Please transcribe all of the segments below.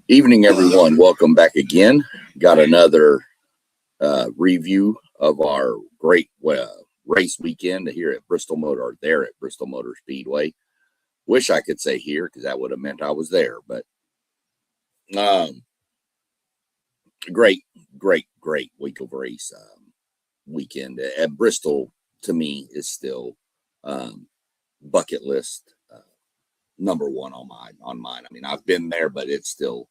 Evening, everyone. Welcome back again. Got another review of our great race weekend here at Bristol Motor, or there at Bristol Motor Speedway. Wish I could say here because that would have meant I was there, but great week of race weekend at Bristol. To me, is still bucket list number one on mine. I mean, I've been there, but it still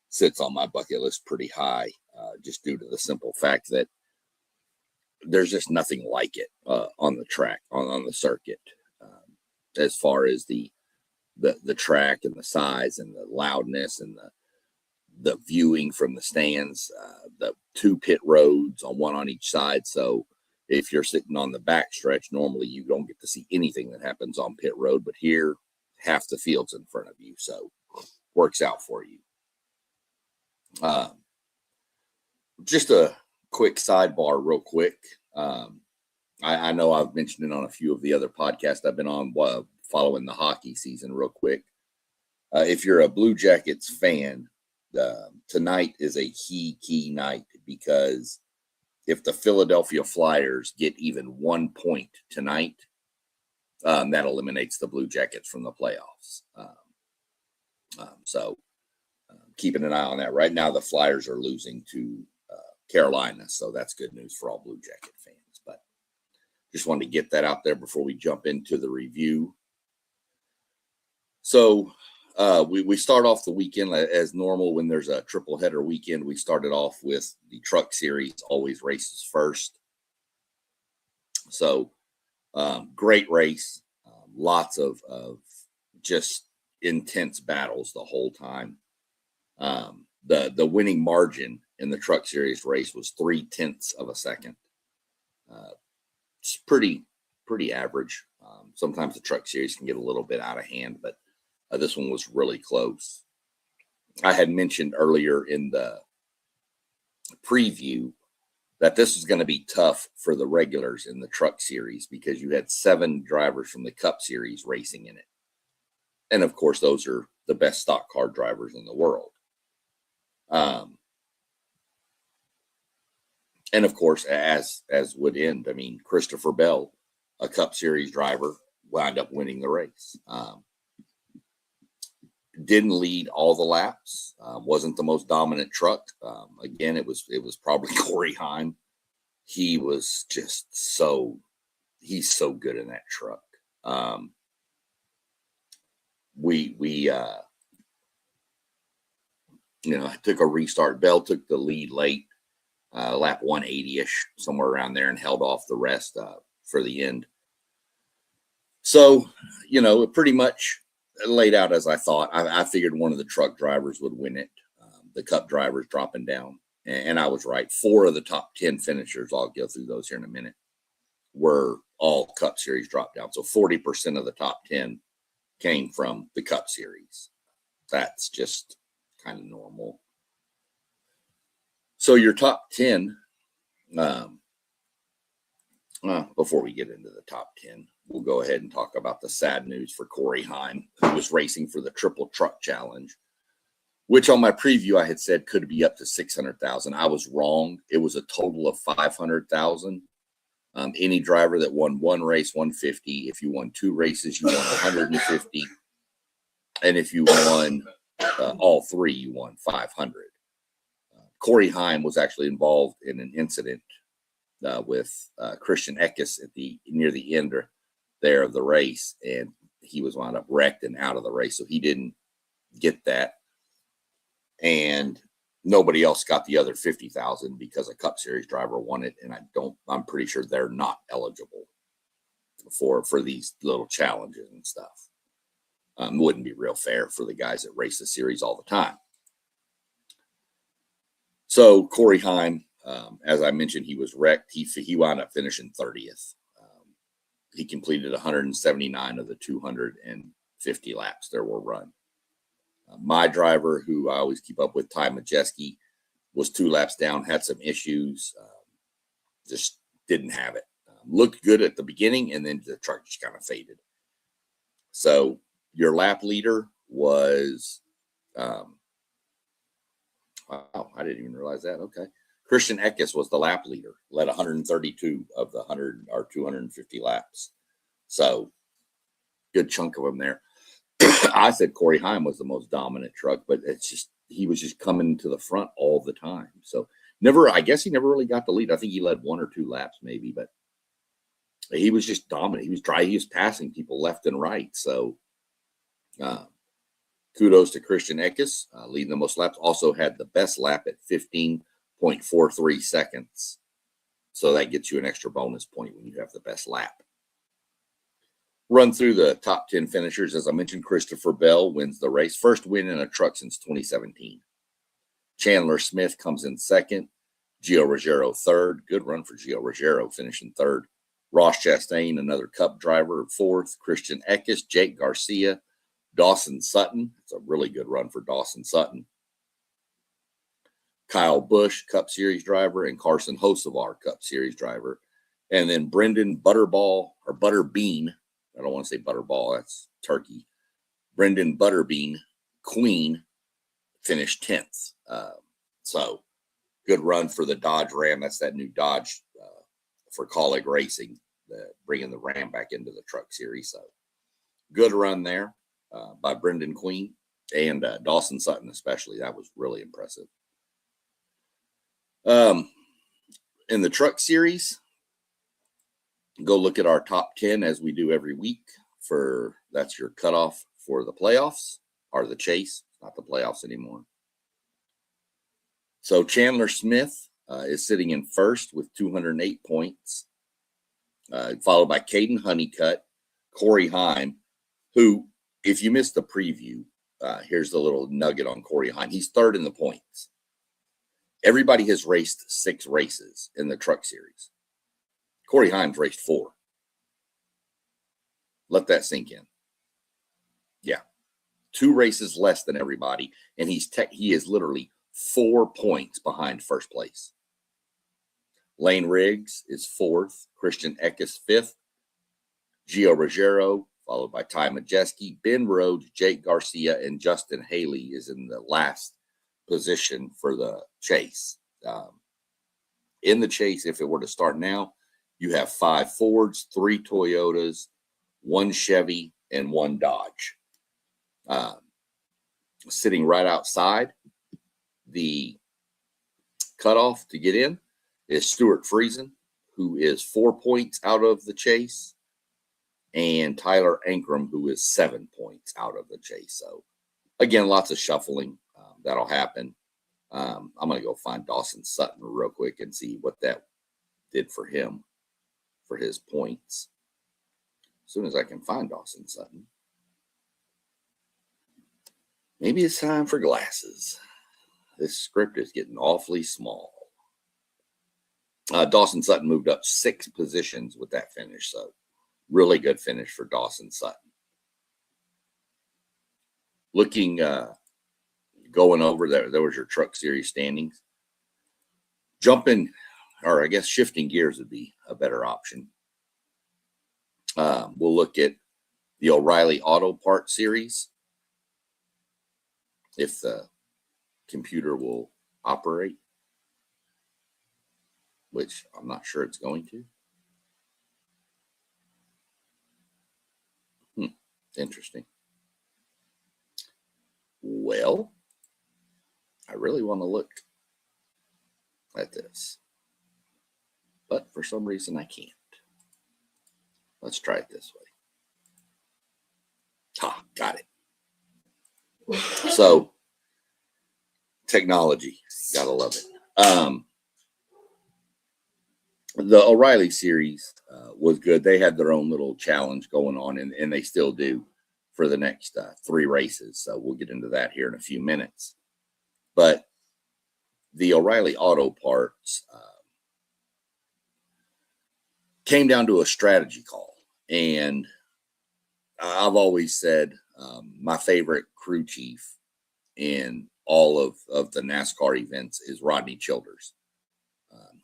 sits on my bucket list pretty high, just due to the simple fact that there's just nothing like it on the track, on the circuit, as far as the track and the size and the loudness and the viewing from the stands, the two pit roads one on each side. So if you're sitting on the back stretch, normally you don't get to see anything that happens on pit road, but here half the field's in front of you, so works out for you. Just a quick sidebar real quick. I know I've mentioned it on a few of the other podcasts I've been on following the hockey season real quick. If you're a Blue Jackets fan, tonight is a key night, because if the Philadelphia Flyers get even 1 point tonight, that eliminates the Blue Jackets from the playoffs. So keeping an eye on that. Right now, the Flyers are losing to Carolina, so that's good news for all Blue Jacket fans. But just wanted to get that out there before we jump into the review. So we start off the weekend as normal. When there's a triple header weekend, we started off with the Truck Series, always races first. So great race, lots of just intense battles the whole time. The winning margin in the Truck Series race was 0.3 of a second. It's pretty average. Sometimes the Truck Series can get a little bit out of hand, but this one was really close. I had mentioned earlier in the preview that this was going to be tough for the regulars in the Truck Series, because you had 7 drivers from the Cup Series racing in it. And of course, those are the best stock car drivers in the world. And of course, as would end, I mean, Christopher Bell, a Cup Series driver, wound up winning the race. Didn't lead all the laps, wasn't the most dominant truck. Again, it was probably Corey Heim. He was just he's so good in that truck. We took a restart. Bell took the lead late, lap 180-ish, somewhere around there, and held off the rest for the end. So, it pretty much laid out as I thought. I figured one of the truck drivers would win it. The Cup drivers dropping down, and I was right. 4 of the top 10 finishers, I'll go through those here in a minute, were all Cup Series drop down. So 40% of the top 10 came from the Cup Series. That's just kind of normal. So your top 10, before we get into the top 10, we'll go ahead and talk about the sad news for Corey Heim, who was racing for the Triple Truck Challenge, which on my preview I had said could be up to 600,000. I was wrong. It was a total of 500,000. Any driver that won one race, 150. If you won 2 races, you won 150. And if you won all 3, you won 500. Corey Heim was actually involved in an incident with Christian Eckes near the end there of the race, and he was wound up wrecked and out of the race, so he didn't get that. And nobody else got the other 50,000 because a Cup Series driver won it, and I'm pretty sure they're not eligible for these little challenges and stuff. Wouldn't be real fair for the guys that race the series all the time. So Corey Heim, as I mentioned, he was wrecked. He wound up finishing 30th. He completed 179 of the 250 laps there were run. My driver, who I always keep up with, Ty Majeski, was 2 laps down, had some issues, just didn't have it. Looked good at the beginning, and then the truck just kind of faded. So your lap leader was Wow, I didn't even realize that. Okay. Christian Eckes was the lap leader, led 132 of the 100 or 250 laps. So good chunk of them there. I said Corey Heim was the most dominant truck, but it's just he was just coming to the front all the time. So I guess he never really got the lead. I think he led 1 or 2 laps maybe, but he was just dominant. He was passing people left and right. So kudos to Christian Eckes, leading the most laps. Also had the best lap at 15.43 seconds. So that gets you an extra bonus point when you have the best lap. Run through the top 10 finishers. As I mentioned, Christopher Bell wins the race. First win in a truck since 2017. Chandler Smith comes in second. Gio Ruggiero third. Good run for Gio Ruggiero, finishing third. Ross Chastain, another Cup driver, fourth. Christian Eckes, Jake Garcia, Dawson Sutton. It's a really good run for Dawson Sutton. Kyle Busch, Cup Series driver, and Carson Hocevar, Cup Series driver. And then Brendan Butterbean. I don't want to say Butterball. That's turkey. Brendan Butterbean, Queen, finished 10th. So good run for the Dodge Ram. That's that new Dodge for Colleague Racing, bringing the Ram back into the Truck Series. So good run there by Brendan Queen and Dawson Sutton especially. That was really impressive. In the Truck Series, go look at our top 10 as we do every week. That's your cutoff for the playoffs or the chase, not the playoffs anymore. So Chandler Smith is sitting in first with 208 points, followed by Caden Honeycutt, Corey Heim, who, if you missed the preview, here's the little nugget on Corey Heim. He's third in the points. Everybody has raced 6 races in the Truck Series. Corey Heim's raced 4. Let that sink in. Yeah. 2 races less than everybody, and he is literally 4 points behind first place. Lane Riggs is 4th. Christian Eckes 5th. Gio Ruggiero, followed by Ty Majeski. Ben Rhodes, Jake Garcia, and Justin Haley is in the last position for the chase. In the chase, if it were to start now, you have 5 Fords, 3 Toyotas, 1 Chevy, and 1 Dodge. Sitting right outside the cutoff to get in is Stuart Friesen, who is 4 points out of the chase, and Tyler Ankrum, who is 7 points out of the chase. So, again, lots of shuffling. That'll happen. I'm going to go find Dawson Sutton real quick and see what that did for him, for his points. As soon as I can find Dawson Sutton. Maybe it's time for glasses. This script is getting awfully small. Dawson Sutton moved up 6 positions with that finish. So really good finish for Dawson Sutton. Looking, going over there was your Truck Series standings. Jumping, or I guess shifting gears would be a better option. We'll look at the O'Reilly Auto Parts Series, if the computer will operate, which I'm not sure it's going to. Interesting. Well, I really want to look at this, but for some reason I can't. Let's try it this way. Got it. So, technology, gotta love it. The O'Reilly series was good. They had their own little challenge going on, and they still do for the next 3 races. So we'll get into that here in a few minutes. But the O'Reilly Auto Parts came down to a strategy call. And I've always said my favorite crew chief in all of the NASCAR events is Rodney Childers.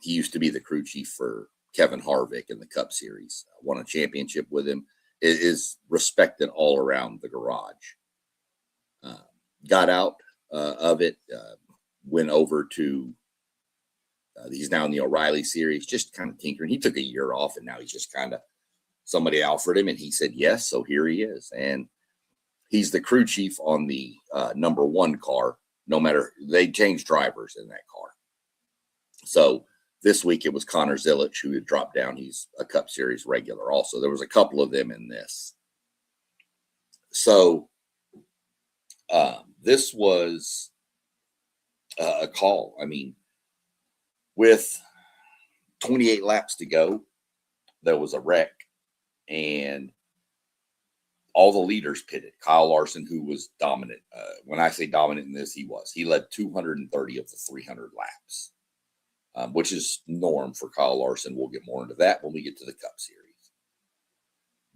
He used to be the crew chief for Kevin Harvick in the Cup Series. Won a championship with him. Is respected all around the garage. Got out of it. went over to, he's now in the O'Reilly series, just kind of tinkering. He took a year off, and now he's just kind of, somebody offered him, and he said yes, so here he is. And he's the crew chief on the number 1 car. No matter, they changed drivers in that car. So this week it was Connor Zilich who had dropped down. He's a Cup Series regular also. There was a couple of them in this. So this was a call. I mean, with 28 laps to go, there was a wreck, and all the leaders pitted. Kyle Larson, who was dominant. When I say dominant in this, he was. He led 230 of the 300 laps. Which is norm for Kyle Larson. We'll get more into that when we get to the Cup Series.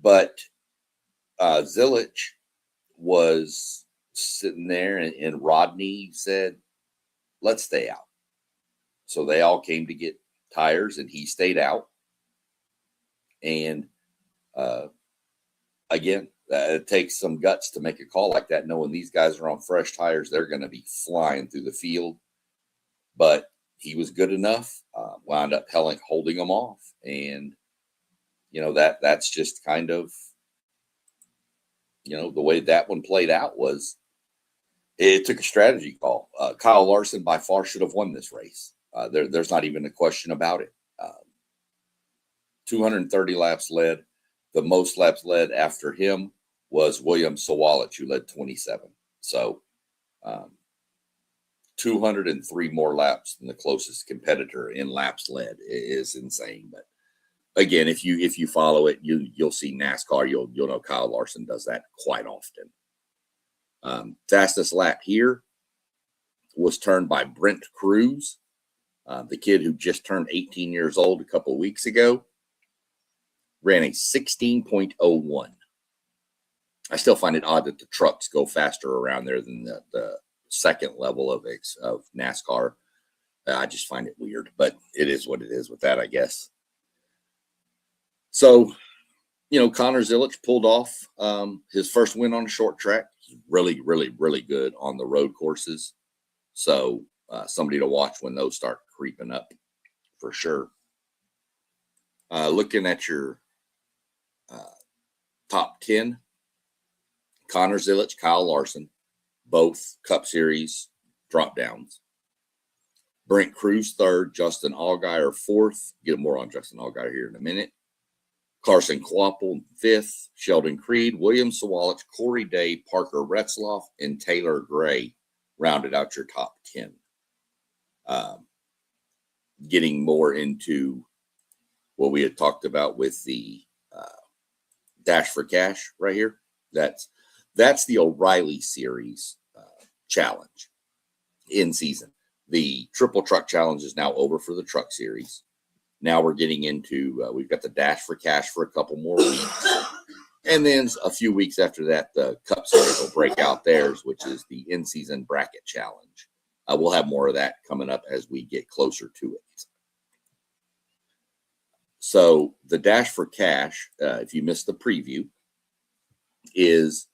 But Zilich was sitting there, and Rodney said, let's stay out. So they all came to get tires, and he stayed out. And again, it takes some guts to make a call like that, knowing these guys are on fresh tires. They're going to be flying through the field. But he was good enough, wound up holding them off. And, that's just kind of, the way that one played out was it took a strategy call. Kyle Larson by far should have won this race. There's not even a question about it. 230 laps led. The most laps led after him was William Sawalich, who led 27. So, 203 more laps than the closest competitor in laps led is insane. But again, if you follow it, you'll see NASCAR. You'll know Kyle Larson does that quite often. Fastest lap here was turned by Brent Cruz, the kid who just turned 18 years old a couple of weeks ago. Ran a 16.01. I still find it odd that the trucks go faster around there than the second level of NASCAR. I just find it weird, but it is what it is with that, I guess. So, Connor Zilich pulled off his first win on a short track. He's really, really, really good on the road courses. So somebody to watch when those start creeping up for sure. Looking at your top 10, Connor Zilich, Kyle Larson, both Cup Series drop downs. Brent Cruz third, Justin Allgaier fourth. Get more on Justin Allgaier here in a minute. Carson Kvapil fifth. Sheldon Creed, William Sawalich, Corey Day, Parker Retzloff, and Taylor Gray rounded out your top 10. Getting more into what we had talked about with the Dash for Cash right here. That's the O'Reilly Series challenge in season. The Triple Truck Challenge is now over for the Truck Series. Now we're getting into, we've got the Dash for Cash for a couple more weeks. And then a few weeks after that, the Cup Series will break out theirs, which is the in-season bracket challenge. We'll have more of that coming up as we get closer to it. So the Dash for Cash, if you missed the preview, is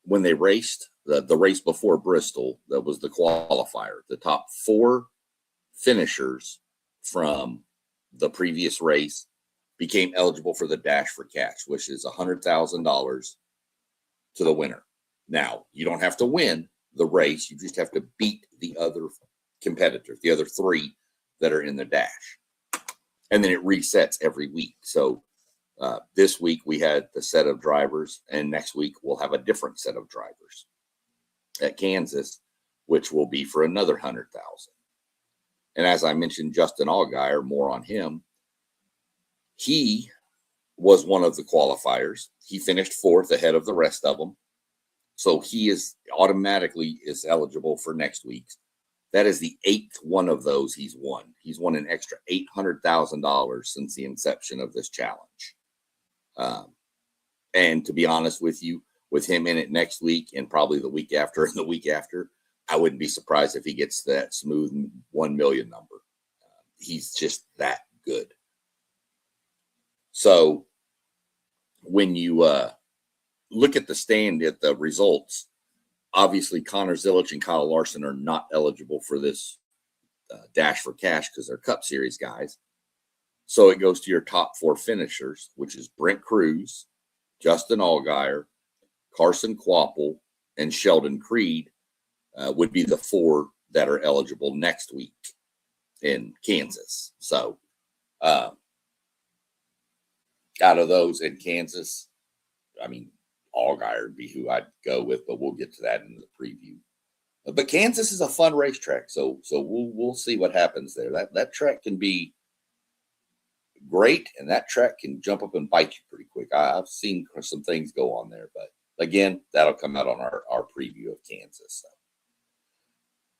when they raced the race before Bristol. That was the qualifier. The top 4 finishers from the previous race became eligible for the Dash for Cash, which is $100,000 to the winner. Now, you don't have to win the race. You just have to beat the other competitors, the other 3 that are in the Dash. And then it resets every week. So this week we had the set of drivers, and next week we'll have a different set of drivers at Kansas, which will be for another 100,000. And as I mentioned, Justin Allgaier, more on him. He was one of the qualifiers. He finished 4th ahead of the rest of them. So he is automatically eligible for next week's. That is the 8th one of those he's won. He's won an extra $800,000 since the inception of this challenge. And to be honest with you, with him in it next week and probably the week after and the week after, I wouldn't be surprised if he gets that smooth 1 million number. He's just that good. So when you look at the results, Obviously, Connor Zilic and Kyle Larson are not eligible for this Dash for Cash because they're Cup Series guys. So it goes to your top 4 finishers, which is Brent Cruz, Justin Allgaier, Carson Kvapil, and Sheldon Creed would be the 4 that are eligible next week in Kansas. So out of those in Kansas, I mean, Allgaier would be who I'd go with, but we'll get to that in the preview. But Kansas is a fun racetrack, so we'll see what happens there. That track can be great, and that track can jump up and bite you pretty quick. I've seen some things go on there, but again, that'll come out on our preview of Kansas.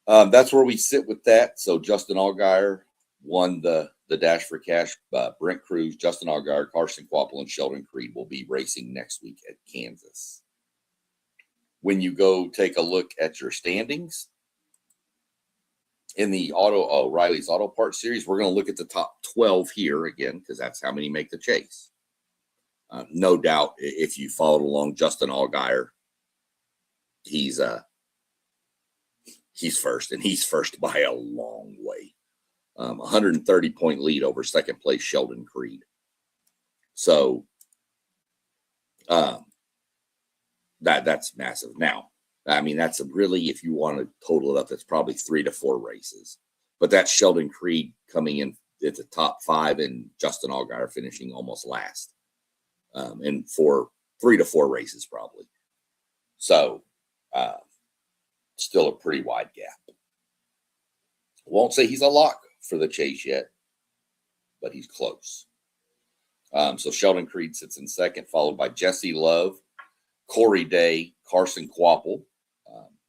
So, that's where we sit with that. So Justin Allgaier won the Dash for Cash. Brent Cruz, Justin Allgaier, Carson Kvapil, and Sheldon Creed will be racing next week at Kansas. When you go take a look at your standings in the O'Reilly's Auto Parts Series, we're going to look at the top 12 here again, because that's how many make the chase. No doubt, if you followed along, Justin Allgaier, he's first, and he's first by a long way. 130-point lead over second place Sheldon Creed. So that's massive. Now, I mean, that's really, if you want to total it up, that's probably 3 to 4 races. But that's Sheldon Creed coming in at the top 5 and Justin Allgaier finishing almost last. And for 3 to 4 races probably. So still a pretty wide gap. Won't say he's a lock for the chase yet, but he's close. So Sheldon Creed sits in second, followed by Jesse Love, Corey Day, Carson Kvapil.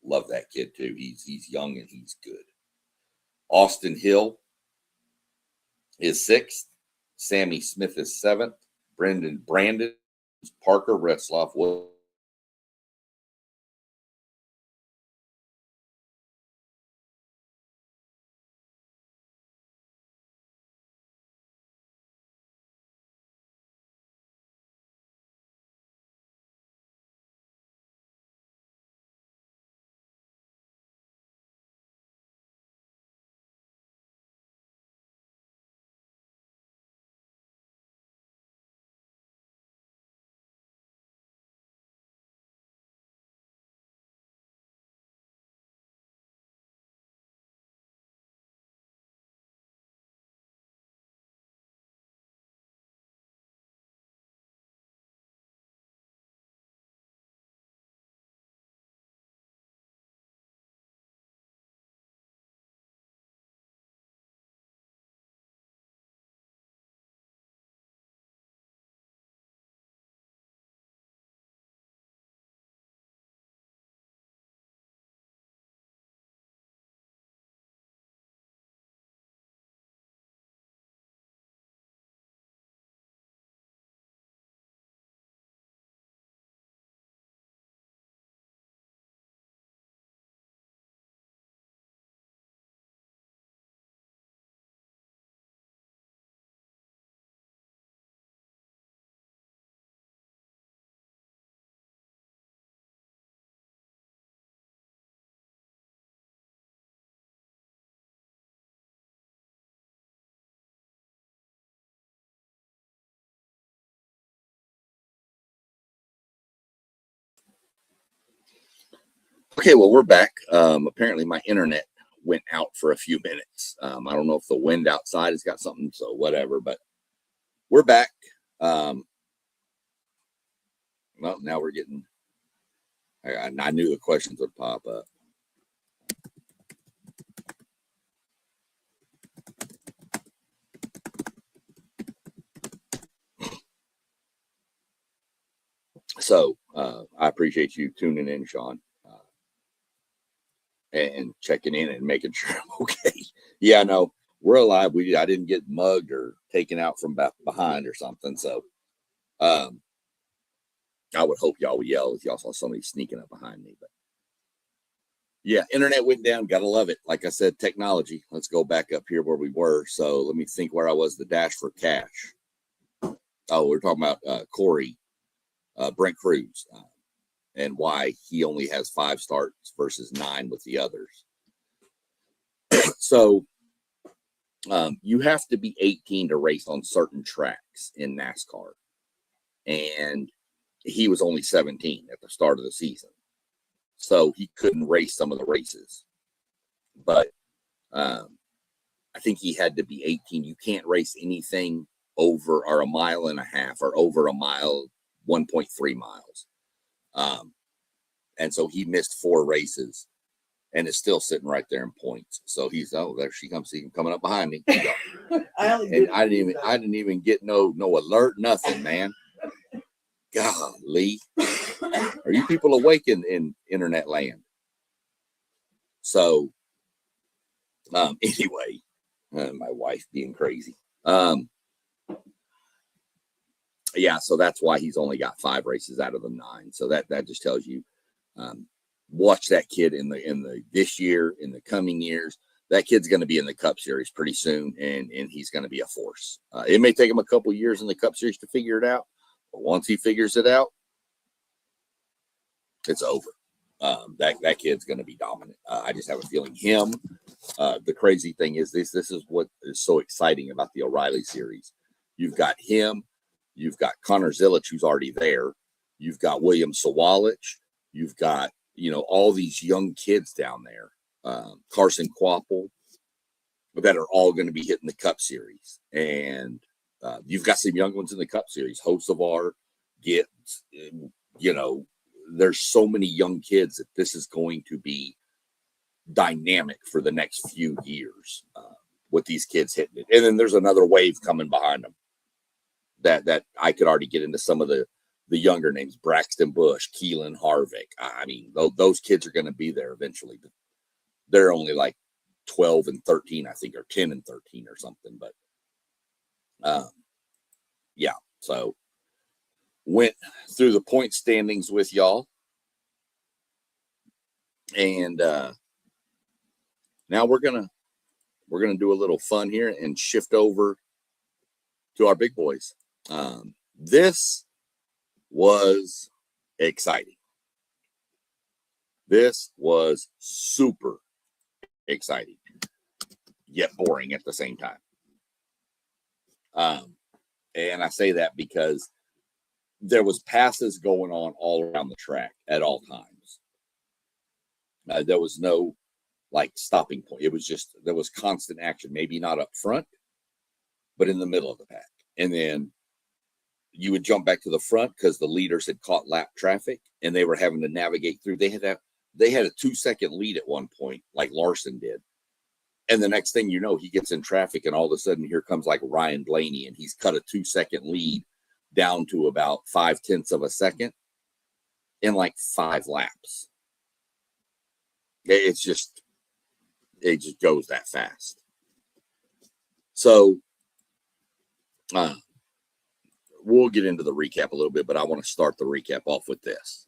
Love that kid too. He's young and he's good. Austin Hill is 6th. Sammy Smith is 7th. Brandon Parker Retzloff will. Okay, well, we're back. Apparently my internet went out for a few minutes. I don't know if the wind outside has got something, so whatever, but we're back. Well, now we're getting, I knew the questions would pop up. So I appreciate you tuning in, Sean, and checking in and making sure I'm okay. Yeah, no, we're alive. I didn't get mugged or taken out from behind or something. So I would hope y'all would yell if y'all saw somebody sneaking up behind me. But yeah, internet went down. Gotta love it. Like I said, technology. Let's go back up here where we were. So let me think where I was. The Dash for Cash. Oh, we're talking about Corey, Brent Cruz. and why he only has 5 starts versus 9 with the others. So you have to be 18 to race on certain tracks in NASCAR. And he was only 17 at the start of the season. So he couldn't race some of the races. But I think he had to be 18. You can't race anything over or a mile and a half or over a mile, 1.3 miles. And so he missed 4 races and is still sitting right there in points. So he's, oh, there she comes. See him coming up behind me. I didn't even get no alert, nothing, man. Golly. Are you people awake in internet land? So anyway, my wife being crazy. Yeah, so that's why he's only got 5 races out of the 9. So that just tells you, watch that kid in the this year, in the coming years. That kid's going to be in the Cup Series pretty soon, and he's going to be a force. It may take him a couple years in the Cup Series to figure it out, but once he figures it out, it's over. That kid's going to be dominant. I just have a feeling him. The crazy thing is this is what is so exciting about the O'Reilly series. You've got him. You've got Connor Zilic, who's already there. You've got William Sawalich. You've got, all these young kids down there. Carson Quapple, that are all going to be hitting the Cup Series. And you've got some young ones in the Cup Series. Hocevar, Gibbs, there's so many young kids that this is going to be dynamic for the next few years with these kids hitting it. And then there's another wave coming behind them that I could already get into some of the younger names, Braxton Bush, Keelan Harvick. I mean, those kids are going to be there eventually. But they're only like 12 and 13, I think, or 10 and 13 or something. But yeah, so went through the point standings with y'all. And now we're gonna do a little fun here and shift over to our big boys. This was exciting. This was super exciting, yet boring at the same time. And I say that because there was passes going on all around the track at all times. There was no stopping point. It was just, there was constant action, maybe not up front, but in the middle of the pack. And then you would jump back to the front because the leaders had caught lap traffic and they were having to navigate through. They had a 2-second lead at one point, like Larson did. And the next thing you know, he gets in traffic and all of a sudden here comes Ryan Blaney and he's cut a 2-second lead down to about 0.5 of a second in 5 laps. It just goes that fast. So we'll get into the recap a little bit, but I want to start the recap off with this.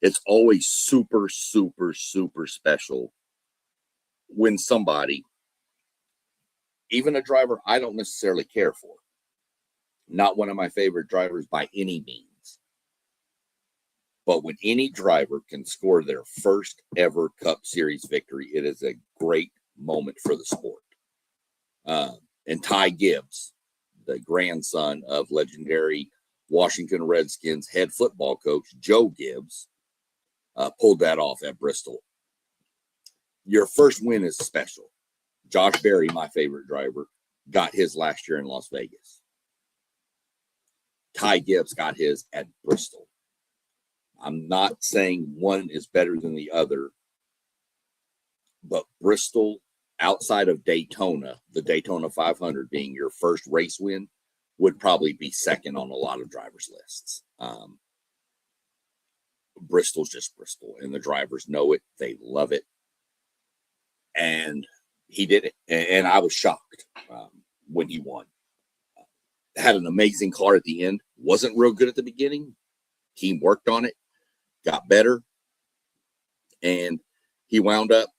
It's always super, super, super special when somebody, even a driver I don't necessarily care for, not one of my favorite drivers by any means, but when any driver can score their first ever Cup Series victory, it is a great moment for the sport. And Ty Gibbs, the grandson of legendary Washington Redskins head football coach Joe Gibbs, pulled that off at Bristol. Your first win is special. Josh Berry, my favorite driver, got his last year in Las Vegas. Ty Gibbs got his at Bristol. I'm not saying one is better than the other, but Bristol, outside of Daytona, the Daytona 500 being your first race win, would probably be second on a lot of drivers' lists. Bristol's just Bristol, and the drivers know it. They love it. And he did it. And I was shocked when he won. Had an amazing car at the end. Wasn't real good at the beginning. Team worked on it, got better, and he wound up,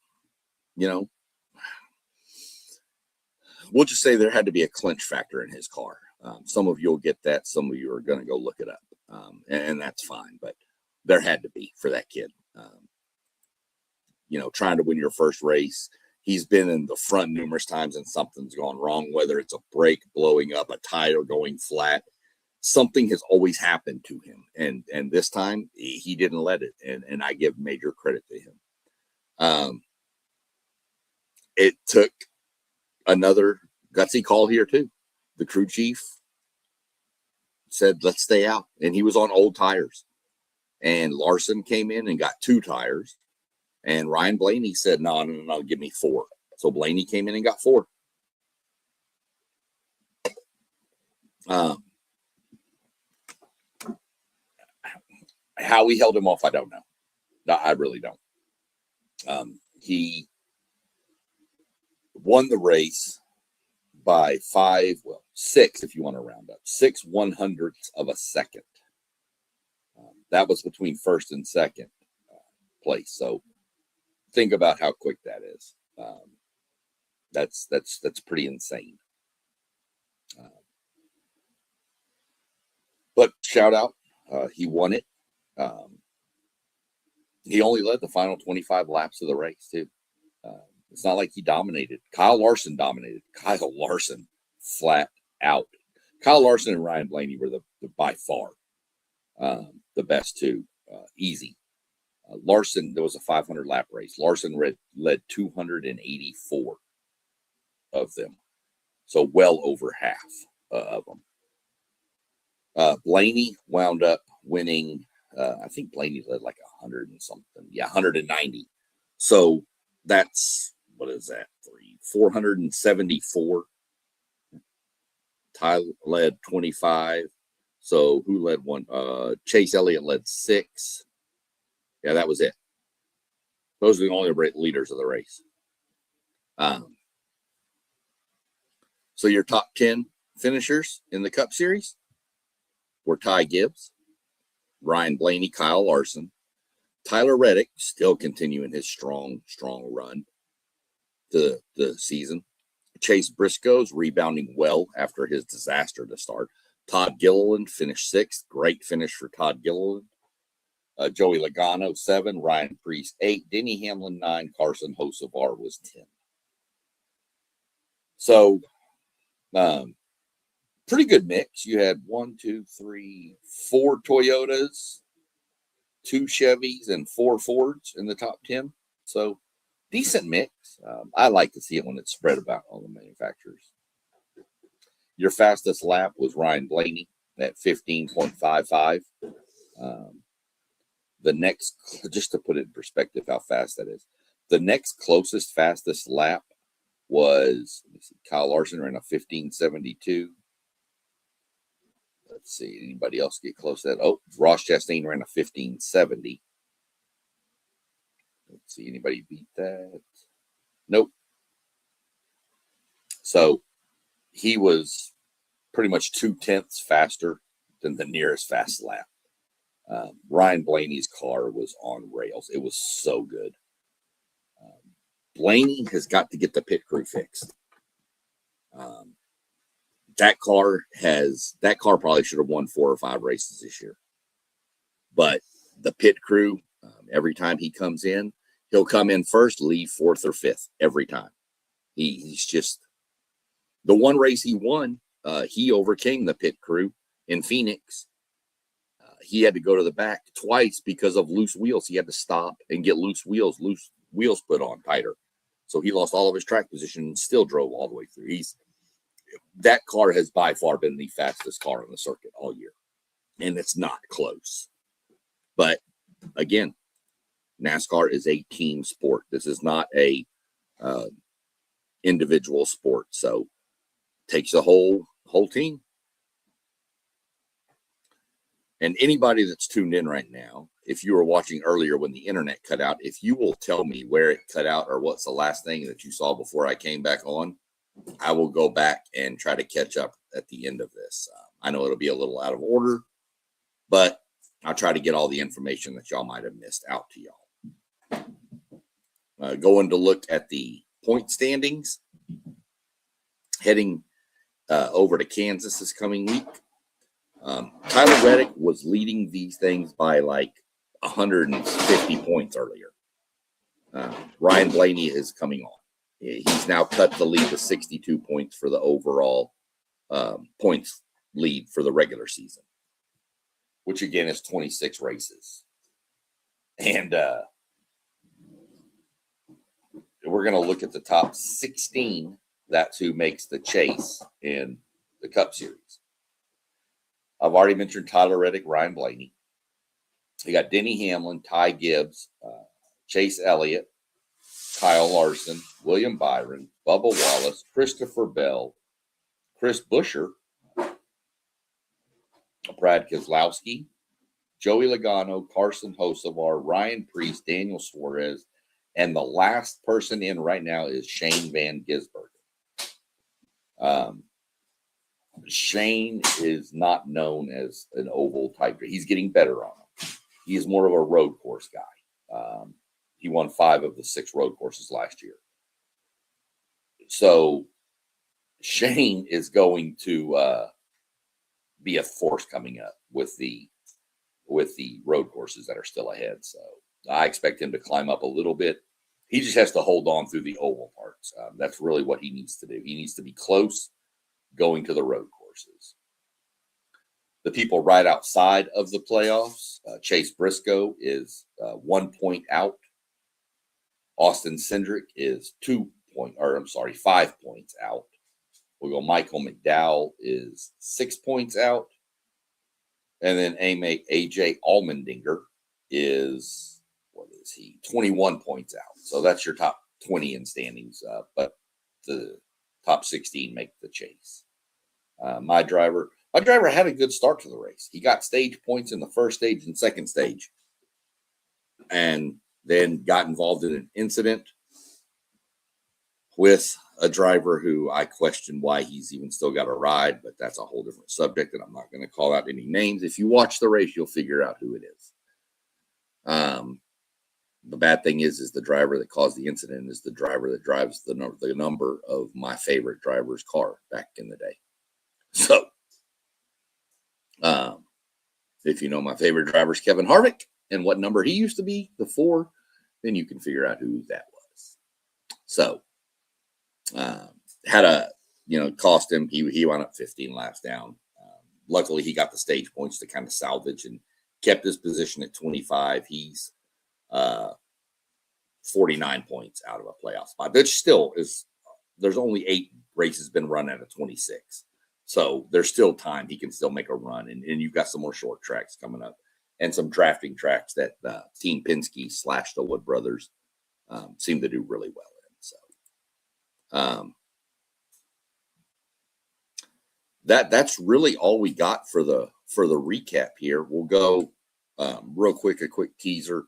we'll just say there had to be a clinch factor in his car. Some of you will get that. Some of you are going to go look it up, and that's fine. But there had to be for that kid. Trying to win your first race. He's been in the front numerous times and something's gone wrong, whether it's a brake blowing up, a tire going flat. Something has always happened to him. And this time he didn't let it. And I give major credit to him. It took another gutsy call here too. The crew chief said, let's stay out. And he was on old tires. And Larson came in and got 2 tires. And Ryan Blaney said, no, give me 4. So Blaney came in and got 4. How we held him off, I don't know. I really don't. He won the race by 6, if you want to round up, 6 1/100ths of a second. That was between first and second place. So think about how quick that is. That's pretty insane. But shout out, he won it. He only led the final 25 laps of the race too. It's not like he dominated. Kyle Larson dominated. Kyle Larson flat out. Kyle Larson and Ryan Blaney were the by far the best 2. Easy. Larson, there was a 500 lap race. Larson led 284 of them. So well over half of them. Blaney wound up winning. I think Blaney led like 100 and something. Yeah, 190. So that's, what is that? 474. Ty led 25. So who led 1? Chase Elliott led 6. Yeah, that was it. Those are the only leaders of the race. So your top 10 finishers in the Cup Series were Ty Gibbs, Ryan Blaney, Kyle Larson, Tyler Reddick, still continuing his strong run to the season. Chase Briscoe's rebounding well after his disaster to start. Todd Gilliland finished 6th. Great finish for Todd Gilliland. Joey Logano, 7. Ryan Preece, 8. Denny Hamlin, 9. Carson Hocevar was 10. So, pretty good mix. You had 1, 2, 3, 4 Toyotas, 2 Chevys, and 4 Fords in the top 10. So, decent mix. I like to see it when it's spread about all the manufacturers. Your fastest lap was Ryan Blaney at 15.55. The next, just to put it in perspective how fast that is, the next closest fastest lap was, Kyle Larson ran a 15.72. Let's see, anybody else get close to that? Oh, Ross Chastain ran a 15.70. Let's see, anybody beat that? Nope. So he was pretty much 0.2 faster than the nearest fast lap. Ryan Blaney's car was on rails. It was so good. Blaney has got to get the pit crew fixed. That car probably should have won 4 or 5 races this year. But the pit crew, every time he comes in, he'll come in first, leave 4th or 5th every time. He's just, the one race he won, he overcame the pit crew in Phoenix. He had to go to the back twice because of loose wheels. He had to stop and get loose wheels put on tighter. So he lost all of his track position and still drove all the way through. That car has by far been the fastest car on the circuit all year. And it's not close. But again, NASCAR is a team sport. This is not a individual sport. So it takes a whole team. And anybody that's tuned in right now, if you were watching earlier when the internet cut out, if you will tell me where it cut out or what's the last thing that you saw before I came back on, I will go back and try to catch up at the end of this. I know it'll be a little out of order, but I'll try to get all the information that y'all might have missed out to y'all. Going to look at the point standings, heading over to Kansas this coming week. Tyler Reddick was leading these things by like 150 points earlier. Ryan Blaney is coming on. He's now cut the lead to 62 points for the overall points lead for the regular season, which again is 26 races. And we're going to look at the top 16. That's who makes the chase in the Cup Series. I've already mentioned Tyler Reddick, Ryan Blaney. You got Denny Hamlin, Ty Gibbs, Chase Elliott, Kyle Larson, William Byron, Bubba Wallace, Christopher Bell, Chris Buescher, Brad Keselowski, Joey Logano, Carson Hocevar, Ryan Preece, Daniel Suarez, and the last person in right now is Shane Van Gisbergen. Shane is not known as an oval type. He's getting better on him. He is more of a road course guy. He won 5 of the 6 road courses last year. So Shane is going to be a force coming up with the road courses that are still ahead. So I expect him to climb up a little bit. He just has to hold on through the oval parts. That's really what he needs to do. He needs to be close going to the road courses. The people right outside of the playoffs, Chase Briscoe is 1 point out. Austin Cindric is 5 points out. We'll go Michael McDowell is 6 points out. And then AJ Allmendinger is, 21 points out. So that's your top 20 in standings. But the top 16 make the chase. My driver had a good start to the race. He got stage points in the first stage and second stage, and then got involved in an incident with a driver who I question why he's even still got a ride, but that's a whole different subject, and I'm not going to call out any names. If you watch the race, you'll figure out who it is. The bad thing is the driver that caused the incident is the driver that drives the number of my favorite driver's car back in the day. So, if you know my favorite driver is Kevin Harvick and what number he used to be before, then you can figure out who that was. So, cost him. He wound up 15 laps down. Luckily, he got the stage points to kind of salvage and kept his position at 25. He's 49 points out of a playoff spot, which still is. There's only 8 races been run out of 26. So there's still time. He can still make a run. And you've got some more short tracks coming up and some drafting tracks that Team Penske / the Wood Brothers seem to do really well in. So that's really all we got for the recap here. We'll go real quick, a quick teaser.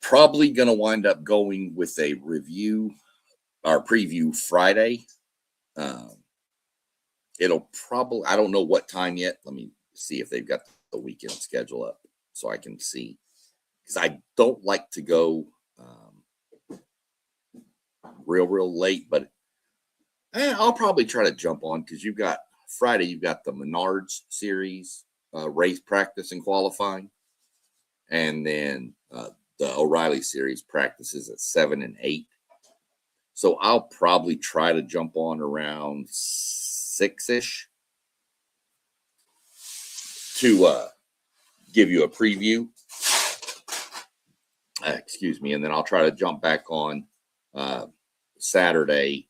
Probably going to wind up going with a preview Friday. It'll probably, I don't know what time yet. Let me see if they've got the weekend schedule up so I can see. Because I don't like to go real late, but I'll probably try to jump on because you've got Friday, you've got the Menards series, race practice and qualifying. And then the O'Reilly series practices at 7 and 8. So I'll probably try to jump on around 6-ish to give you a preview. Excuse me. And then I'll try to jump back on Saturday.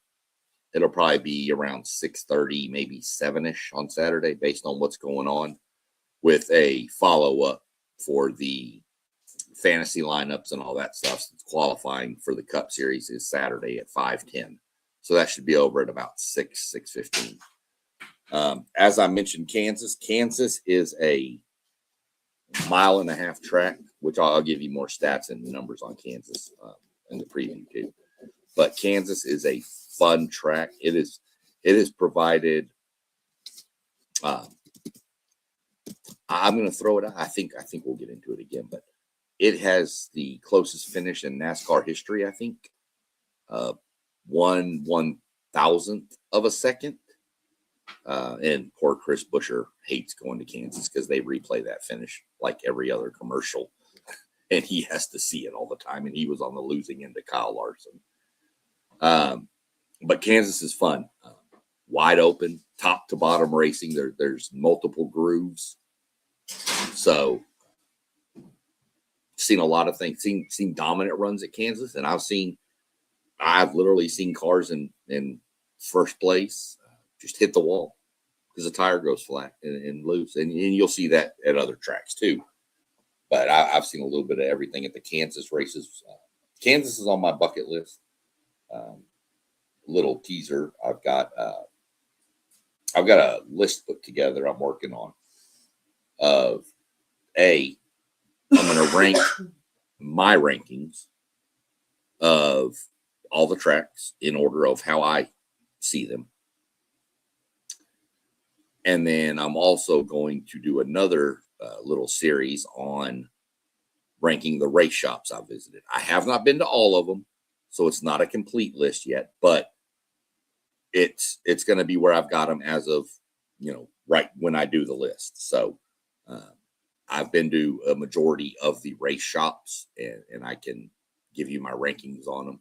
It'll probably be around 6:30, maybe 7-ish on Saturday, based on what's going on, with a follow-up for the fantasy lineups and all that stuff. Since qualifying for the Cup Series is Saturday at 5:10. So that should be over at about 6:15. As I mentioned, Kansas is a 1.5 mile track, which I'll give you more stats and numbers on Kansas in the preview too. But Kansas is a fun track. It is provided. I'm going to throw it out. I think we'll get into it again, but it has the closest finish in NASCAR history. I think 1/1000th of a second. And poor Chris Buescher hates going to Kansas because they replay that finish like every other commercial, and he has to see it all the time. And he was on the losing end of Kyle Larson. But Kansas is fun, wide open, top to bottom racing. There's multiple grooves, so seen a lot of things. Seen dominant runs at Kansas, and I've literally seen cars in first place just hit the wall because the tire goes flat and loose, and you'll see that at other tracks too. But I've seen a little bit of everything at the Kansas races. Kansas is on my bucket list. Little teaser. I've got a list put together I'm working on of I'm going to rank my rankings of all the tracks in order of how I see them. And then I'm also going to do another little series on ranking the race shops I visited. I have not been to all of them, so it's not a complete list yet, but it's going to be where I've got them as of, right when I do the list. So I've been to a majority of the race shops, and I can give you my rankings on them.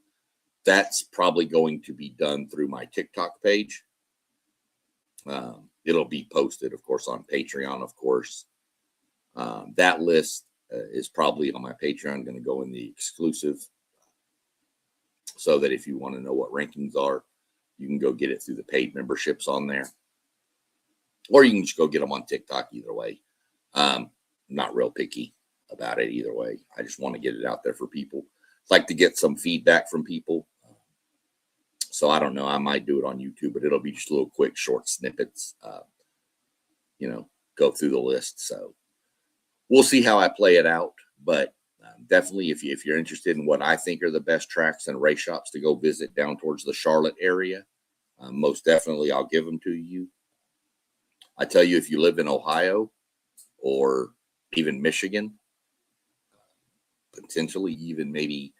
That's probably going to be done through my TikTok page. It'll be posted, of course, on Patreon, of course. That list is probably on my Patreon, going to go in the exclusive, so that if you want to know what rankings are, you can go get it through the paid memberships on there, or you can just go get them on TikTok. Either way, not real picky about it either way. I just want to get it out there for people. Like to get some feedback from people. So I don't know. I might do it on YouTube, but it'll be just little quick, short snippets. Go through the list. So we'll see how I play it out. But definitely, if you're interested in what I think are the best tracks and race shops to go visit down towards the Charlotte area, most definitely I'll give them to you. I tell you, if you live in Ohio or even Michigan, potentially even maybe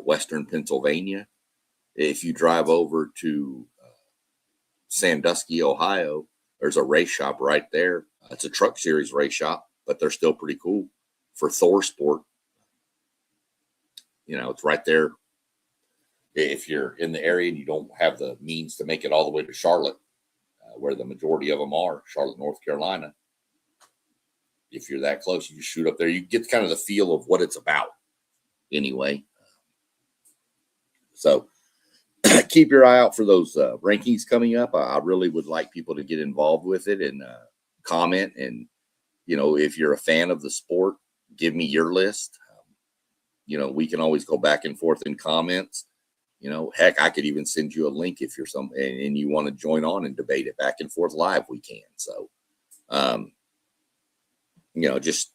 Western Pennsylvania, if you drive over to Sandusky, Ohio, there's a race shop right there. It's a truck series race shop, but they're still pretty cool for Thor Sport. It's right there. If you're in the area and you don't have the means to make it all the way to Charlotte, where the majority of them are, Charlotte, North Carolina, if you're that close, you just shoot up there. You get kind of the feel of what it's about anyway. So keep your eye out for those rankings coming up. I really would like people to get involved with it and comment. And, if you're a fan of the sport, give me your list. We can always go back and forth in comments. Heck, I could even send you a link if you're and you want to join on and debate it back and forth live, we can. So, just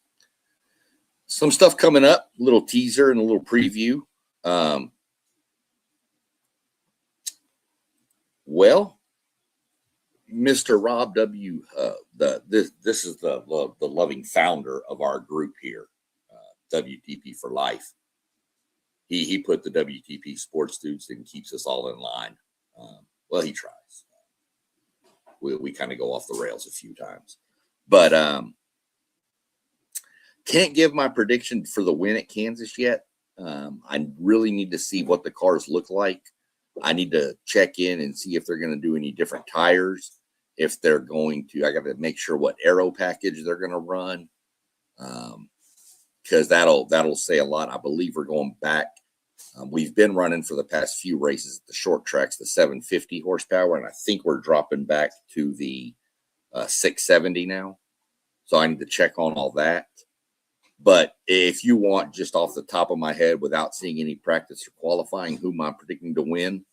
some stuff coming up, a little teaser and a little preview. Well, Mr. Rob W., this is the loving founder of our group here, WTP for Life. He put the WTP sports dudes and keeps us all in line. Well, he tries. We kind of go off the rails a few times, but can't give my prediction for the win at Kansas yet. I really need to see what the cars look like. I need to check in and see if they're going to do any different tires. If they're going to, I got to make sure what aero package they're going to run, because that'll say a lot. I believe we're going back. We've been running for the past few races at the short tracks, the 750 horsepower, and I think we're dropping back to the 670 now. So I need to check on all that. But if you want, just off the top of my head, without seeing any practice or qualifying, who am I predicting to win?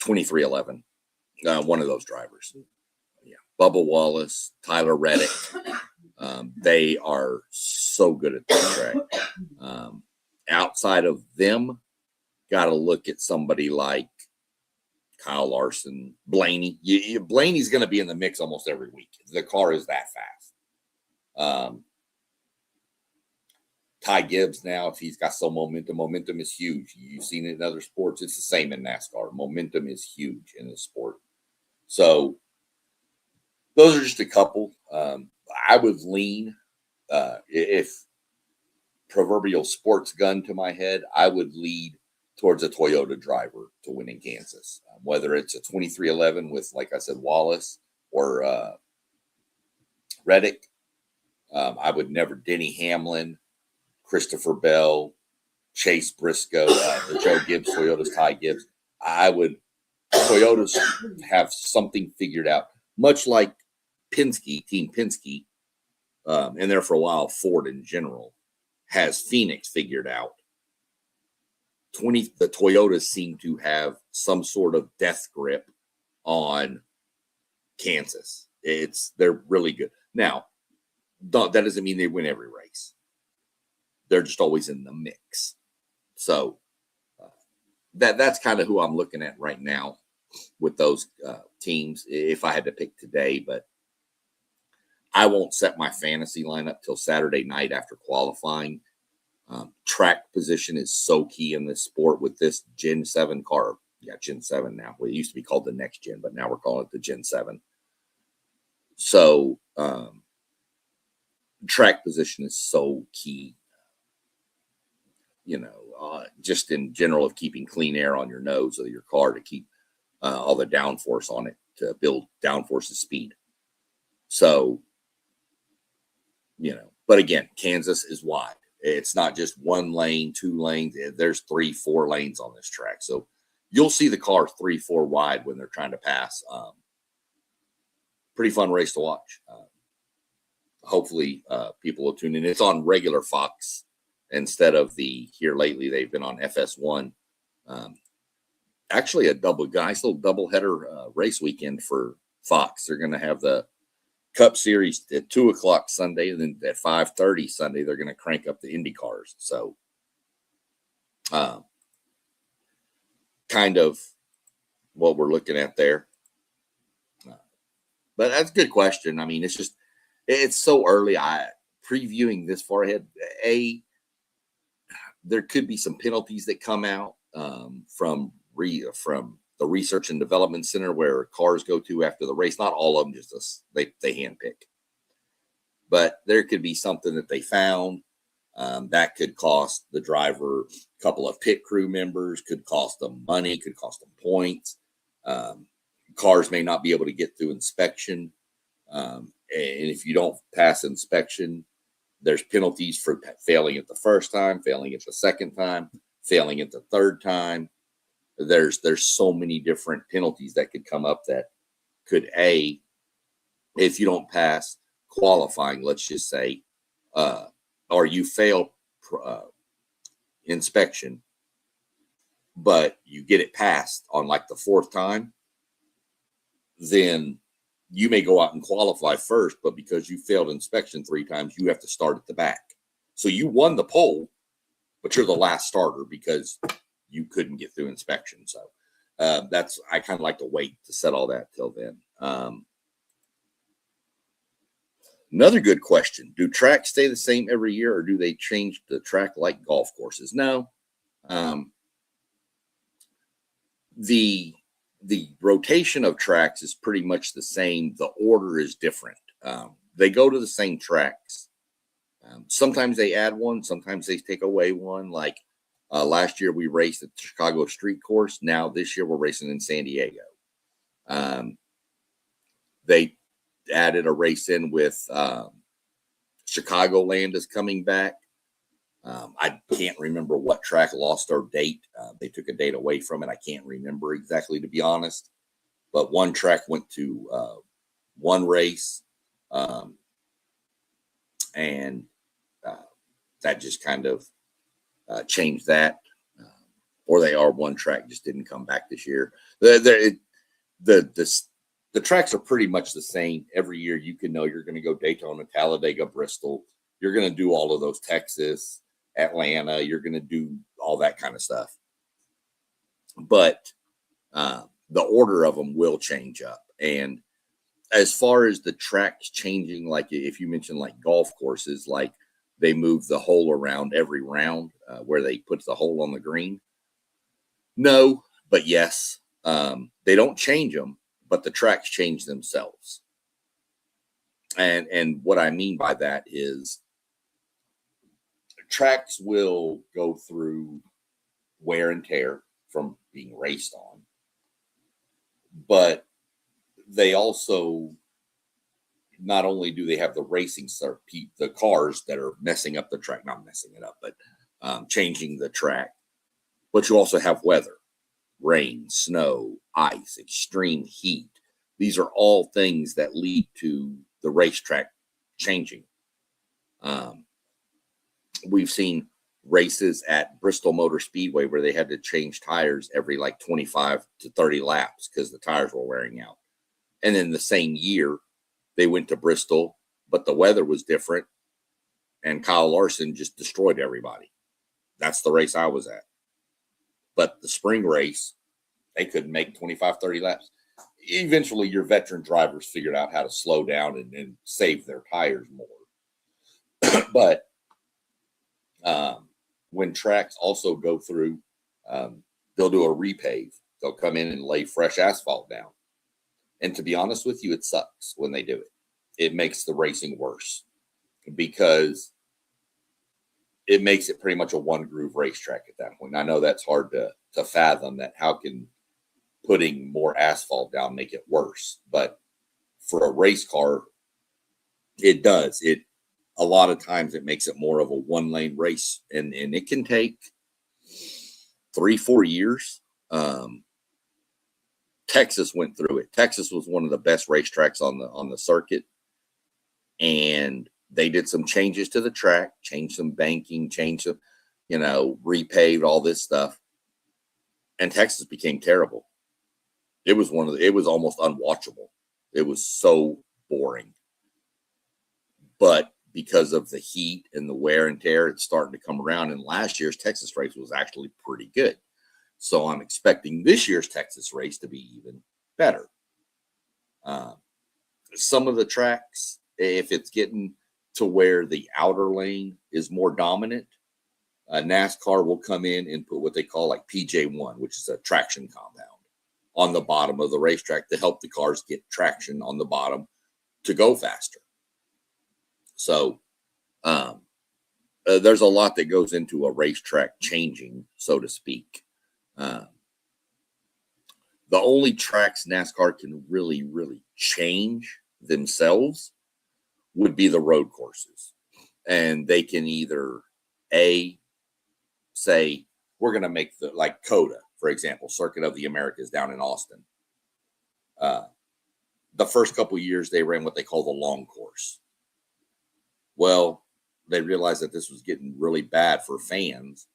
2311. One of those drivers. Yeah. Bubba Wallace, Tyler Reddick. They are so good at this track. Outside of them, got to look at somebody like Kyle Larson, Blaney. Blaney's going to be in the mix almost every week. The car is that fast. Ty Gibbs now, if he's got some momentum is huge. You've seen it in other sports. It's the same in NASCAR. Momentum is huge in this sport. So those are just a couple. I would lean if proverbial sports gun to my head, I would lead towards a Toyota driver to win in Kansas, whether it's a 2311 with, like I said, Wallace or Reddick. I would never Denny Hamlin, Christopher Bell, Chase Briscoe, the Joe Gibbs, Toyota's Ty Gibbs. I would Toyotas have something figured out, much like Penske, Team Penske, and there for a while, Ford in general has Phoenix figured out. The Toyotas seem to have some sort of death grip on Kansas. They're really good. Now, that doesn't mean they win every race. They're just always in the mix. So that's kind of who I'm looking at right now with those teams if I had to pick today. But I won't set my fantasy lineup till Saturday night after qualifying. Track position is so key in this sport with this Gen 7 car. Yeah, Gen 7 now. Well, it used to be called the next gen, but now we're calling it the Gen 7. So track position is so key, just in general of keeping clean air on your nose of your car to keep all the downforce on it to build downforce's speed. So, but again, Kansas is wide. It's not just one lane, two lanes. There's 3-4 lanes on this track. So you'll see the car 3-4 wide when they're trying to pass. Pretty fun race to watch. Hopefully people will tune in. It's on regular Fox instead of here lately. They've been on FS1. Actually a nice little doubleheader race weekend for Fox. They're going to have the Cup Series at 2:00 Sunday, and then at 5:30 Sunday, they're going to crank up the Indy cars. So kind of what we're looking at there. But that's a good question. I mean, it's so early. Previewing this far ahead, there could be some penalties that come out from the Research and Development Center where cars go to after the race. Not all of them, just they handpick. But there could be something that they found that could cost the driver a couple of pit crew members, could cost them money, could cost them points. Cars may not be able to get through inspection. And if you don't pass inspection, there's penalties for failing it the first time, failing it the second time, failing it the third time. There's so many different penalties that could come up that could, if you don't pass qualifying, let's just say, or you fail inspection, but you get it passed on like the fourth time, then you may go out and qualify first, but because you failed inspection 3 times, you have to start at the back. So you won the pole, but you're the last starter because you couldn't get through inspection. So I kind of like to wait to set all that till then. Another good question. Do tracks stay the same every year, or do they change the track like golf courses? No. The rotation of tracks is pretty much the same. The order is different. They go to the same tracks. Sometimes they add one. Sometimes they take away one. Like last year we raced at the Chicago Street Course. Now this year we're racing in San Diego. They added a race in with Chicagoland is coming back. I can't remember what track lost our date. They took a date away from it. I can't remember exactly, to be honest. But one track went to one race, and that just kind of changed that. Or one track just didn't come back this year. The tracks are pretty much the same every year. You can know you're going to go Daytona, Talladega, Bristol. You're going to do all of those, Texas, Atlanta. You're going to do all that kind of stuff. But the order of them will change up. And as far as the tracks changing, like if you mentioned like golf courses, like they move the hole around every round where they put the hole on the green. No, but yes. They don't change them, but the tracks change themselves. And what I mean by that is tracks will go through wear and tear from being raced on, but they also, not only do they have the racing the cars that are messing up the track, not messing it up, but changing the track, but you also have weather, rain, snow, ice, extreme heat. These are all things that lead to the racetrack changing. We've seen races at Bristol Motor Speedway where they had to change tires every like 25 to 30 laps because the tires were wearing out. And then the same year, they went to Bristol, but the weather was different, and Kyle Larson just destroyed everybody. That's the race I was at. But the spring race, they couldn't make 25, 30 laps. Eventually, your veteran drivers figured out how to slow down and save their tires more. But when tracks also go through, they'll do a repave. They'll come in and lay fresh asphalt down. And to be honest with you, it sucks when they do it. It makes the racing worse because it makes it pretty much a one groove racetrack at that point. I know that's hard to fathom, that how can putting more asphalt down make it worse? But for a race car, it does. A lot of times it makes it more of a one lane race, and it can take 3-4 years. Texas went through it. Texas was one of the best racetracks on the circuit, and they did some changes to the track, changed some banking, changed some, repaved all this stuff, and Texas became terrible. It was almost unwatchable. It was so boring. But because of the heat and the wear and tear, it's starting to come around. And last year's Texas race was actually pretty good. So I'm expecting this year's Texas race to be even better. Some of the tracks, if it's getting to where the outer lane is more dominant, NASCAR will come in and put what they call like PJ1, which is a traction compound, on the bottom of the racetrack to help the cars get traction on the bottom to go faster. So there's a lot that goes into a racetrack changing, so to speak. The only tracks NASCAR can really, really change themselves would be the road courses. And they can either say, we're going to make like COTA, for example, Circuit of the Americas down in Austin. The first couple of years, they ran what they call the long course. Well, they realized that this was getting really bad for fans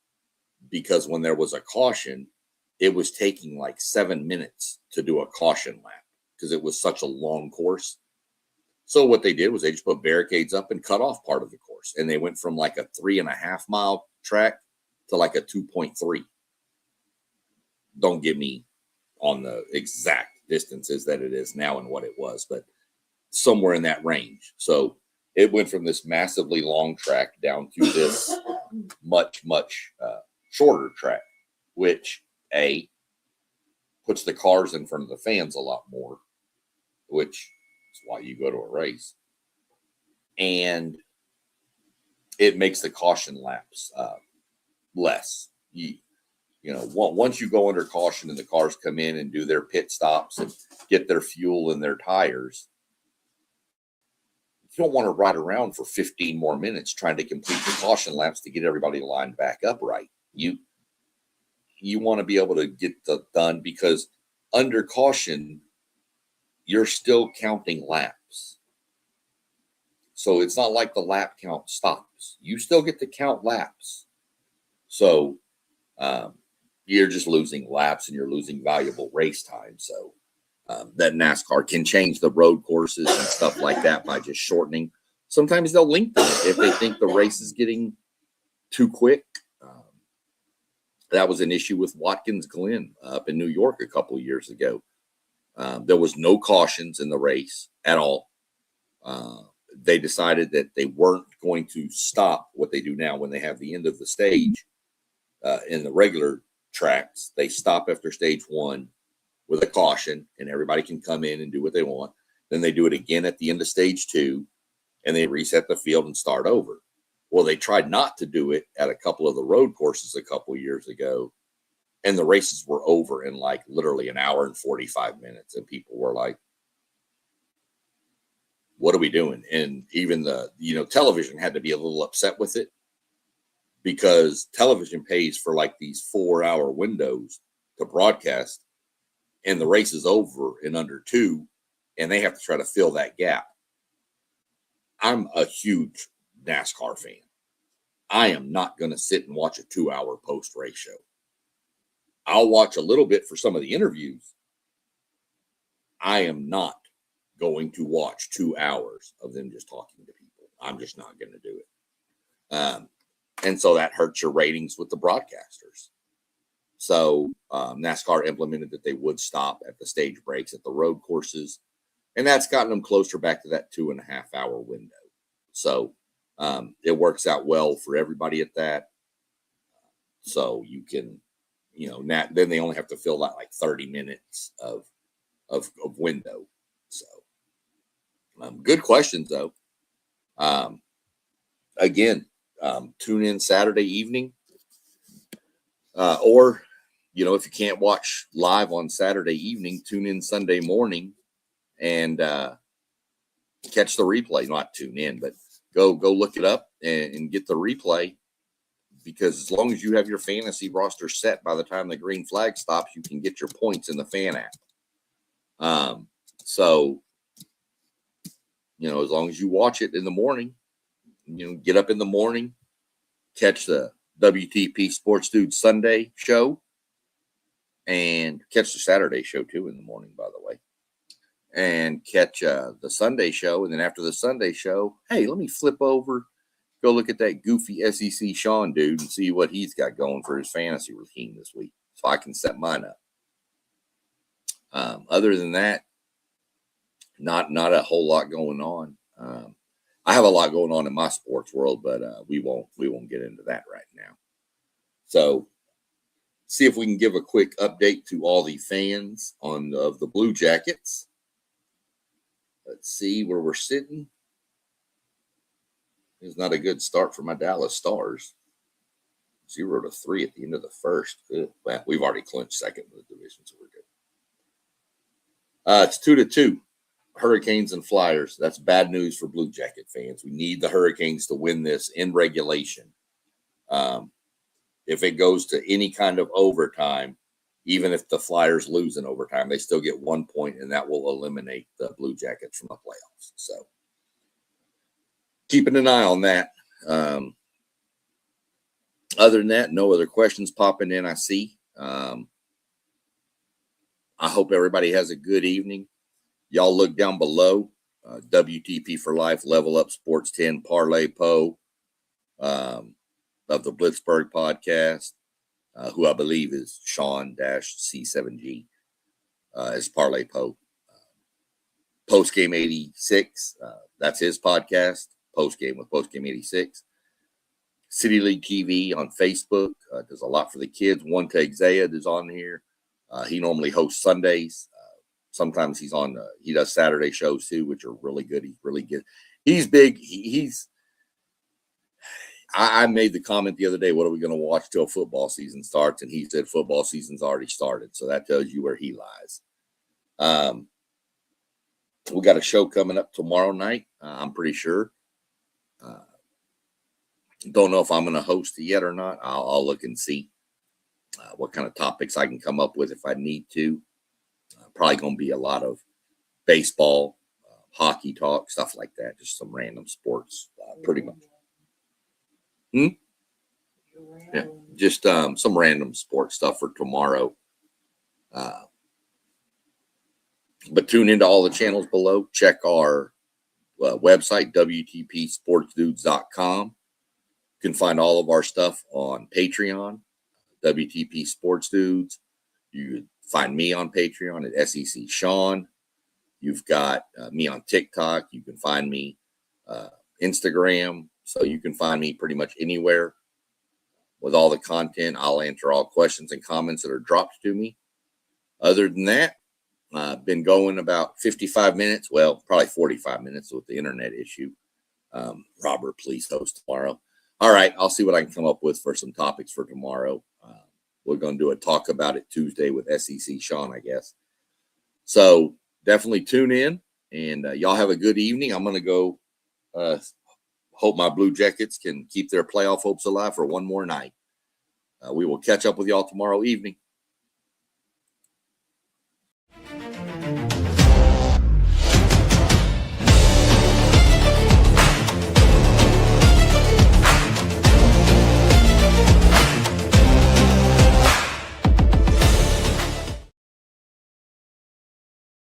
because when there was a caution, it was taking like 7 minutes to do a caution lap because it was such a long course. So what they did was they just put barricades up and cut off part of the course. And they went from like a 3.5 mile track to like a 2.3. Don't get me on the exact distances that it is now and what it was, but somewhere in that range. So it went from this massively long track down to this much, much shorter track, which puts the cars in front of the fans a lot more, which is why you go to a race. And it makes the caution laps less. Once you go under caution and the cars come in and do their pit stops and get their fuel and their tires, you don't want to ride around for 15 more minutes trying to complete the caution laps to get everybody lined back up right. You want to be able to get that done because under caution, you're still counting laps. So it's not like the lap count stops. You still get to count laps. So you're just losing laps and you're losing valuable race time. So that NASCAR can change the road courses and stuff like that by just shortening. Sometimes they'll lengthen it if they think the race is getting too quick. That was an issue with Watkins Glen up in New York a couple of years ago. There was no cautions in the race at all. They decided that they weren't going to stop what they do now when they have the end of the stage in the regular tracks. They stop after stage 1 with a caution, and everybody can come in and do what they want. Then they do it again at the end of stage 2, and they reset the field and start over. Well, they tried not to do it at a couple of the road courses a couple years ago, and the races were over in like literally an hour and 45 minutes. And people were like, what are we doing? And even the, television had to be a little upset with it, because television pays for like these 4-hour windows to broadcast, and the race is over in under 2, and they have to try to fill that gap. I'm a huge NASCAR fan. I am not going to sit and watch a 2-hour post-race show. I'll watch a little bit for some of the interviews. I am not going to watch 2 hours of them just talking to people. I'm just not going to do it. And so that hurts your ratings with the broadcasters. So NASCAR implemented that they would stop at the stage breaks at the road courses, and that's gotten them closer back to that 2.5-hour window. So it works out well for everybody at that. So you can, then they only have to fill that like 30 minutes of window. So good questions though. Again, tune in Saturday evening, or if you can't watch live on Saturday evening, tune in Sunday morning and catch the replay. Not tune in, but go look it up and get the replay, because as long as you have your fantasy roster set by the time the green flag stops, you can get your points in the fan app. So as long as you watch it in the morning, get up in the morning, catch the WTP Sports Dude Sunday show, and catch the Saturday show too in the morning, by the way, and catch the Sunday show. And then after the Sunday show, hey, let me flip over, go look at that goofy SEC Sean dude and see what he's got going for his fantasy routine this week, so I can set mine up. Other than that, not a whole lot going on. I have a lot going on in my sports world, but we won't get into that right now. So see if we can give a quick update to all the fans of the Blue Jackets. Let's see where we're sitting. It's not a good start for my Dallas Stars. 0-3 at the end of the first. Well, we've already clinched second in the division, so we're good. It's 2-2. Hurricanes and Flyers. That's bad news for Blue Jacket fans. We need the Hurricanes to win this in regulation. If it goes to any kind of overtime, even if the Flyers lose in overtime, they still get 1 point, and that will eliminate the Blue Jackets from the playoffs. So keeping an eye on that. Other than that, no other questions popping in, I see. I hope everybody has a good evening. Y'all look down below, WTP for Life, Level Up Sports 10, Parlay Poe of the Blitzburg podcast, who I believe is Sean-C7G, is Parlay Poe. Postgame 86, that's his podcast, Postgame with Postgame 86. City League TV on Facebook, does a lot for the kids. One Take Zayed is on here. He normally hosts Sundays. Sometimes he's on, he does Saturday shows too, which are really good. He's really good. He's big. I made the comment the other day, what are we going to watch till football season starts? And he said, football season's already started. So that tells you where he lies. We got a show coming up tomorrow night. I'm pretty sure. Don't know if I'm going to host it yet or not. I'll look and see what kind of topics I can come up with if I need to. Probably going to be a lot of baseball, hockey talk, stuff like that. Just some random sports, pretty much. Yeah, just some random sports stuff for tomorrow. But tune into all the channels below. Check our website, WTPSportsDudes.com. You can find all of our stuff on Patreon, WTP Sports Dudes. You find me on Patreon at SEC Sean. You've got me on TikTok. You can find me Instagram. So you can find me pretty much anywhere with all the content. I'll answer all questions and comments that are dropped to me. Other than that, I've been going about 55 minutes. Well, probably 45 minutes with the internet issue. Robert, please host tomorrow. All right, I'll see what I can come up with for some topics for tomorrow. We're going to do a talk about it Tuesday with SEC Sean, I guess. So definitely tune in, and y'all have a good evening. I'm going to go hope my Blue Jackets can keep their playoff hopes alive for one more night. We will catch up with y'all tomorrow evening.